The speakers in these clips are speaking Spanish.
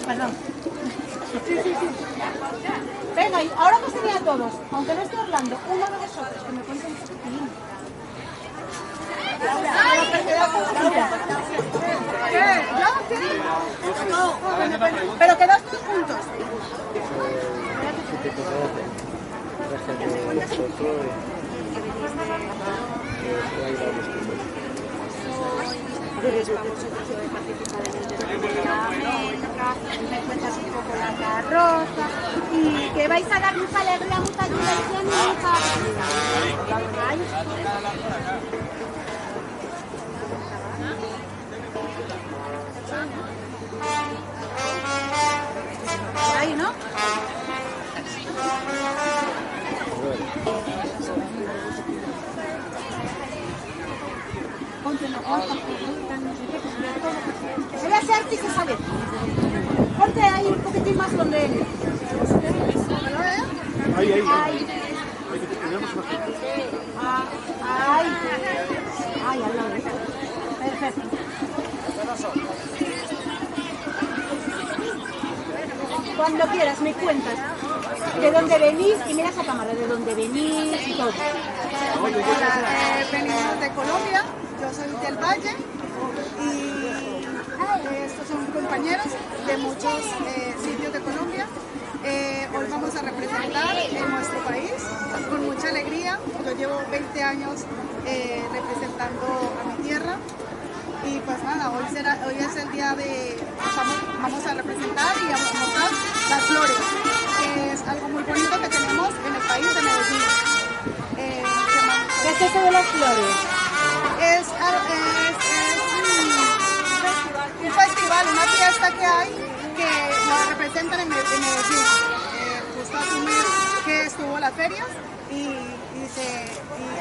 perdón. Sí. Venga, y ahora que os tenía a todos, aunque no esté hablando, uno de vosotros que me cuente un poquitín. Pero quedaos todos juntos. Me cuentas un poco la carroza y que vais a dar mucha alegría, mucha diversión, mucha... Ahí, ¿no? Voy a hacer que se sale. Ponte ahí un poquitín más donde él. Ahí. Ahí, al lado. Perfecto. Cuando quieras me cuentas de dónde venís y miras a cámara de dónde venís y todo. Hola, venimos de Colombia, yo soy del Valle y estos son compañeros de muchos sitios de Colombia. Hoy vamos a representar en nuestro país con mucha alegría. Yo llevo 20 años representando a mi tierra. Y pues nada, hoy es el día de... Vamos a representar y vamos a mostrar las flores, que es algo muy bonito que tenemos en el país de Medellín. ¿Qué es eso de las flores? Es un festival, una fiesta que hay que nos representan en Medellín. Justo hace un mes que estuvo las ferias y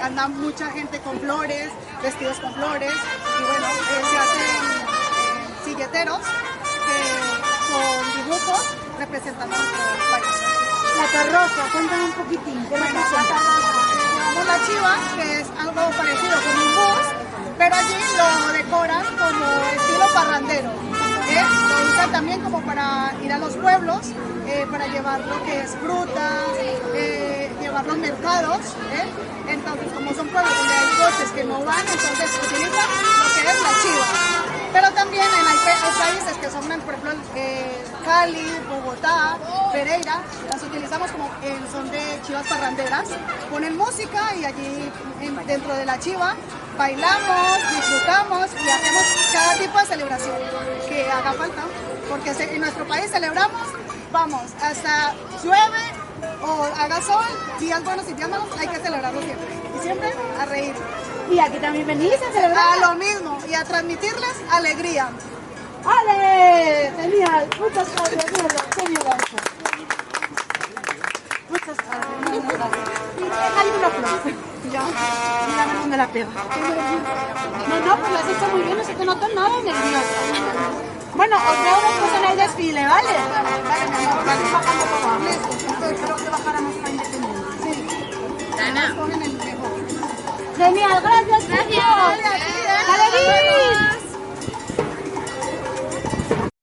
anda mucha gente con flores, vestidos con flores, y bueno, se hacen silleteros con dibujos representando a nuestro país. La carroza, cuéntame un poquitín. ¿Qué representa? Llevamos la chiva, que es algo parecido con un bus, pero allí lo decoran como estilo parrandero. Lo usan también como para ir a los pueblos, para llevar lo que es frutas, llevar los mercados. Entonces, como son pueblos donde hay coches que no van, entonces utilizan lo que es la chiva. Pero también hay países que son, por ejemplo, Cali, Bogotá, Pereira, las utilizamos como son de chivas parranderas. Ponen música y allí dentro de la chiva bailamos, disfrutamos y hacemos cada tipo de celebración que haga falta. Porque en nuestro país celebramos, vamos, hasta llueve o haga sol, días buenos y días malos, hay que celebrarlo siempre. Y siempre a reír. Y aquí también venís a celebrar. A lo mismo y a transmitirles alegría. ¡Ale! Genial. Muchas gracias. Genial. Muchas gracias. Hay una flor. Ya. Mira dónde la pego. No, pues lo has hecho muy bien. No se te nota nada nerviosa. Bueno, os veo después en el desfile, ¿vale? Vale, mi amor. Vale, bajando por favor. Entonces creo que bajáramos para Independencia. Sí. Ana. Genial, gracias. Gracias.